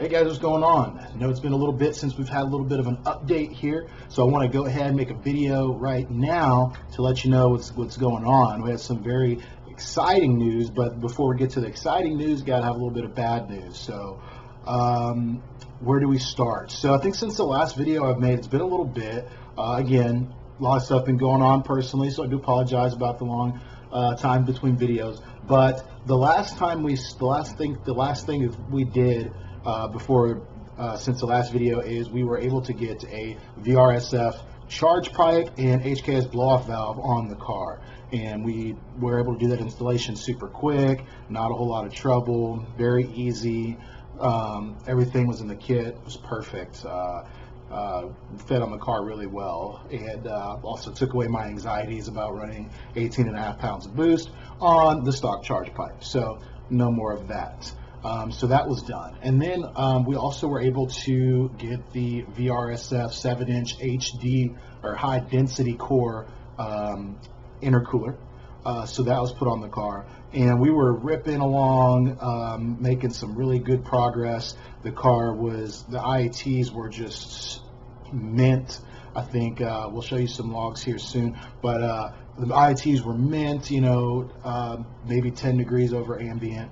Hey guys, what's going on? I know it's been a little bit since we've had a little bit of an update here, so I want to go ahead and make a video right now to let you know what's going on. We have some very exciting news, but before we get to the exciting news, got to have a little bit of bad news. So where do we start? So I think since the last video I've made, it's been a little bit. Again, a lot of stuff been going on personally, so I do apologize about the long time between videos. But the last thing we did since the last video is we were able to get a VRSF charge pipe and HKS blow-off valve on the car, and we were able to do that installation super quick, not a whole lot of trouble, very easy. Everything was in the kit, it was perfect. Fed on the car really well, and also took away my anxieties about running 18.5 pounds of boost on the stock charge pipe, so no more of that. So that was done, and then we also were able to get the VRSF 7-inch HD or high density core intercooler. So that was put on the car, and we were ripping along, making some really good progress. The IATs were just mint. I think we'll show you some logs here soon, but the IATs were mint, you know, maybe 10 degrees over ambient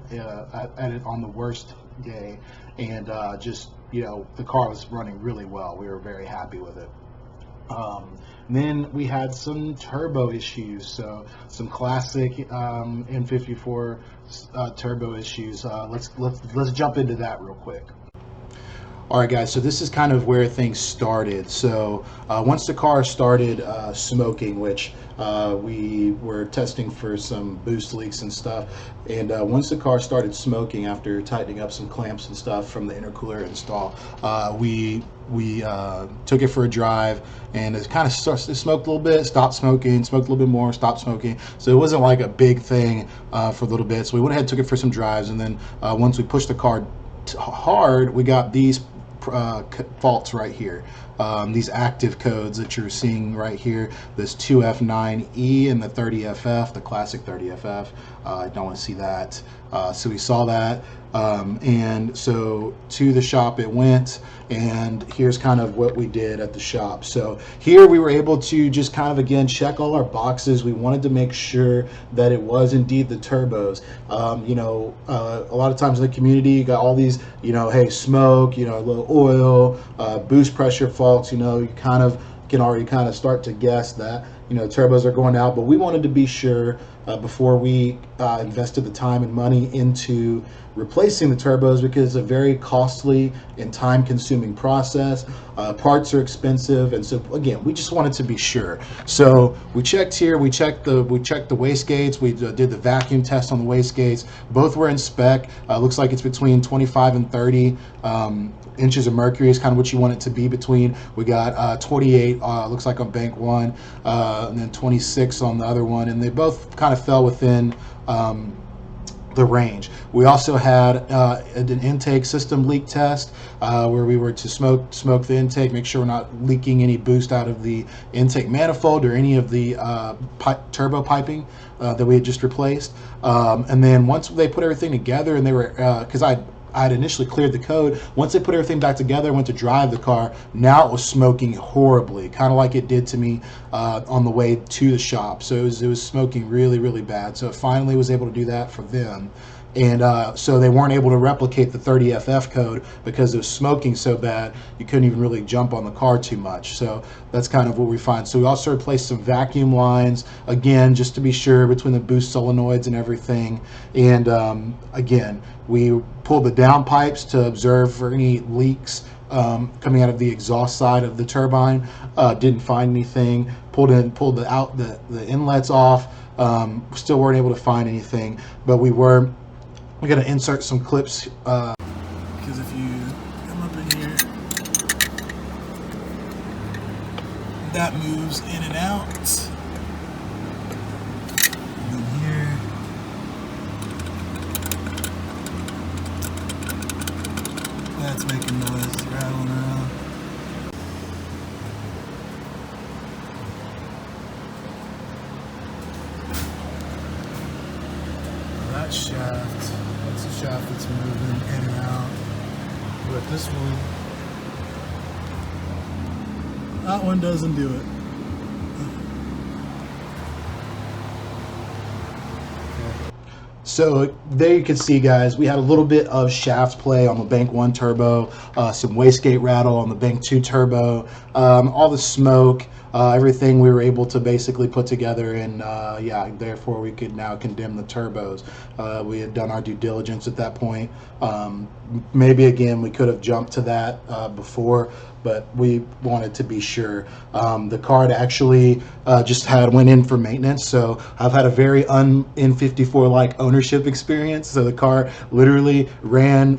on the worst day, and just, you know, the car was running really well. We were very happy with it. Then we had some turbo issues, so some classic N54 turbo issues. Let's jump into that real quick. All right, guys, so this is kind of where things started. So once the car started smoking, which we were testing for some boost leaks and stuff, and once the car started smoking after tightening up some clamps and stuff from the intercooler install, we took it for a drive, and it kind of smoked a little bit, stopped smoking, smoked a little bit more, stopped smoking. So it wasn't like a big thing for a little bit. So we went ahead and took it for some drives, and then once we pushed the car hard, we got these faults right here, these active codes that you're seeing right here, this 2F9E and the 30FF, the classic 30FF. I don't want to see that. So we saw that, and so to the shop it went, and here's kind of what we did at the shop. So here we were able to just kind of again check all our boxes. We wanted to make sure that it was indeed the turbos. You know, a lot of times in the community you got all these, you know, hey, smoke, you know, a little oil, boost pressure faults. You know, you kind of can already kind of start to guess that, you know, turbos are going out, but we wanted to be sure before we invested the time and money into replacing the turbos, because it's a very costly and time-consuming process. Parts are expensive, and so again, we just wanted to be sure. So we checked here, we checked the wastegates, we did the vacuum test on the wastegates. Both were in spec. Looks like it's between 25 and 30 inches of mercury is kind of what you want it to be between. We got 28, looks like on bank one, and then 26 on the other one, and they both kind of fell within the range. We also had an intake system leak test where we were to smoke the intake, make sure we're not leaking any boost out of the intake manifold or any of the turbo piping that we had just replaced. And then once they put everything together, and they were, because I'd initially cleared the code, once they put everything back together, went to drive the car, now it was smoking horribly, kind of like it did to me on the way to the shop. So it was smoking really, really bad. So it finally was able to do that for them. And so they weren't able to replicate the 30FF code because it was smoking so bad you couldn't even really jump on the car too much. So that's kind of what we find. So we also replaced some vacuum lines, again, just to be sure, between the boost solenoids and everything. And again, we pulled the down pipes to observe for any leaks coming out of the exhaust side of the turbine. Didn't find anything. Pulled the inlets off. Still weren't able to find anything, but we're going to insert some clips because if you come up in here, that moves in and out. And then here, that's making noise, rattling around. That shaft, that's the shaft that's moving in and out. But this one, that one doesn't do it. So there you can see, guys, we had a little bit of shaft play on the Bank 1 Turbo, some wastegate rattle on the Bank 2 Turbo, all the smoke, everything we were able to basically put together, and yeah, therefore we could now condemn the turbos. We had done our due diligence at that point. Maybe again we could have jumped to that before, but we wanted to be sure. The car had actually just went in for maintenance, so I've had a very N54 like ownership experience. So the car literally ran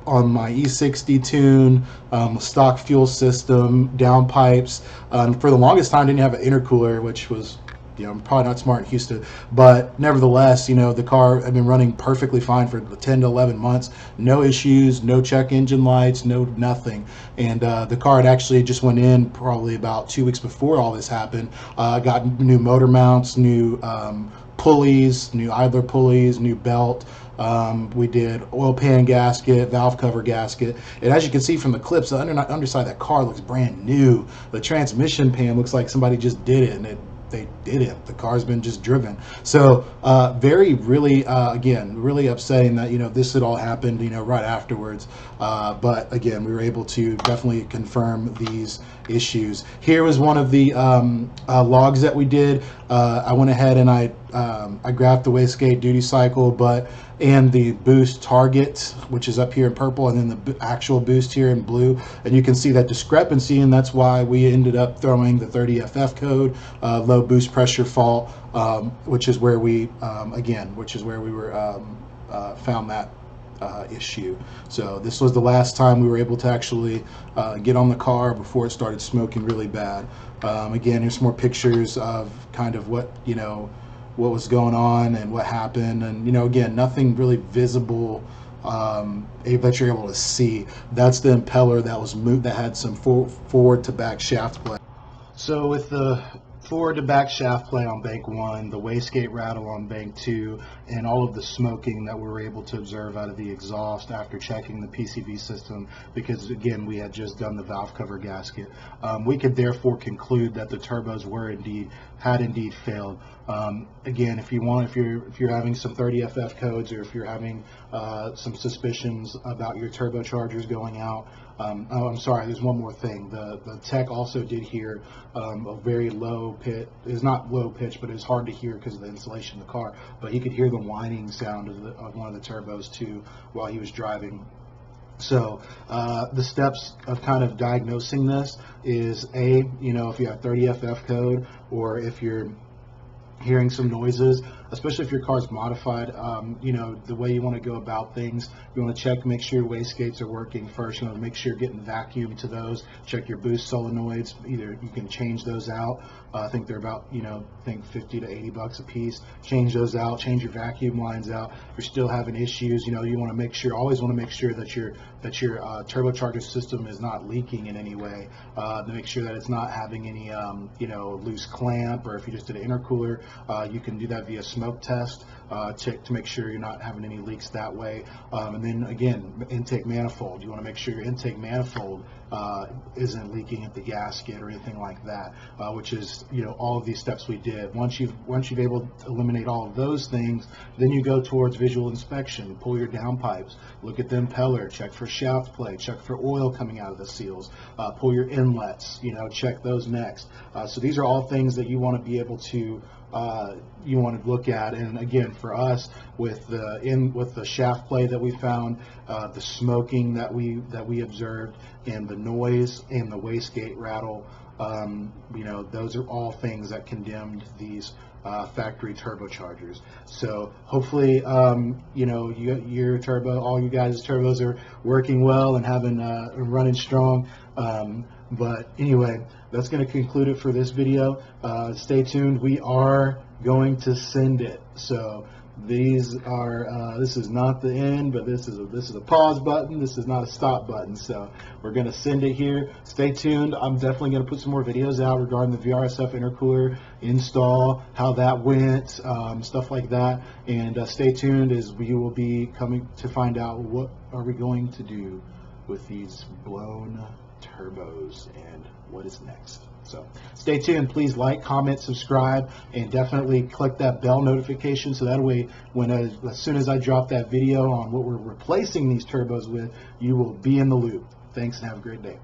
on my E60 tune, stock fuel system, downpipes. For the longest time, didn't have an intercooler, which was, you know, probably not smart in Houston, but nevertheless, you know, the car had been running perfectly fine for 10 to 11 months, no issues, no check engine lights, no nothing. And the car had actually just went in probably about 2 weeks before all this happened. Got new motor mounts, new pulleys, new idler pulleys, new belt. We did oil pan gasket, valve cover gasket, and as you can see from the clips, the underside of that car looks brand new. The transmission pan looks like somebody just did it, and they didn't. The car's been just driven. So really again, really upsetting that, you know, this had all happened, you know, right afterwards. But again, we were able to definitely confirm these issues. Here was one of the logs that we did. I went ahead and I graphed the wastegate duty cycle, and the boost target, which is up here in purple, and then the actual boost here in blue, and you can see that discrepancy, and that's why we ended up throwing the 30FF code, low boost pressure fault, which is where we were found that issue. So this was the last time we were able to actually get on the car before it started smoking really bad. Again, here's more pictures of kind of what, you know, what was going on and what happened, and, you know, again, nothing really visible that you're able to see. That's the impeller that was moved, that had some forward to back shaft play. So with the forward to back shaft play on Bank 1, the wastegate rattle on Bank 2, and all of the smoking that we were able to observe out of the exhaust after checking the PCV system, because again we had just done the valve cover gasket, we could therefore conclude that the turbos had indeed failed. Again, if you're having some 30FF codes, or if you're having some suspicions about your turbochargers going out, oh, I'm sorry, there's one more thing. The tech also did hear a very low pitch. It's not low pitch, but it's hard to hear because of the insulation of the car. But he could hear the whining sound of one of the turbos too while he was driving. So the steps of kind of diagnosing this is, you know, if you have 30FF code, or if you're hearing some noises, especially if your car's modified, you know, the way you want to go about things, you want to check, make sure your wastegates are working first. You want to make sure you're getting vacuum to those. Check your boost solenoids. Either you can change those out. I think they're about, you know, I think 50 to 80 bucks a piece. Change those out. Change your vacuum lines out. If you're still having issues, you know, you want to make sure, always want to make sure that your turbocharger system is not leaking in any way. To make sure that it's not having any, you know, loose clamp, or if you just did an intercooler, you can do that via smoke test, check to make sure you're not having any leaks that way. And then again, intake manifold. You want to make sure your intake manifold isn't leaking at the gasket or anything like that, which is, you know, all of these steps we did. Once you've able to eliminate all of those things, then you go towards visual inspection. Pull your downpipes, look at the impeller, check for shaft play, check for oil coming out of the seals, pull your inlets, you know, check those next. So these are all things that you want to be able to look at. And again, for us, with the shaft play that we found, the smoking that we observed, and the noise and the wastegate rattle, you know, those are all things that condemned these factory turbochargers. So hopefully, you know, your turbo, all you guys' turbos are working well and running strong. But anyway, that's going to conclude it for this video. Stay tuned. We are going to send it. So these are this is not the end, but this is a pause button. This is not a stop button. So we're going to send it here. Stay tuned. I'm definitely going to put some more videos out regarding the VRSF intercooler install, how that went, stuff like that. And stay tuned, as we will be coming to find out what are we going to do with these blown turbos and what is next. So stay tuned. Please like, comment, subscribe, and definitely click that bell notification so that way when as soon as I drop that video on what we're replacing these turbos with, you will be in the loop. Thanks and have a great day.